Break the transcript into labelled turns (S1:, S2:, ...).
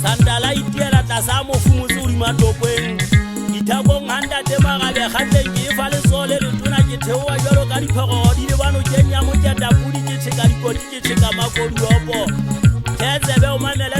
S1: Sandala itiela tasa mo fumutse o di matopeng Ithabo nganda te magabe gatle ke fa le sole le tona ke theoa jalo ka diphego di le bano kenya mo tja tapudi ke tsheka dikoti ke tsheka makoduopo Ke tsebe o mamele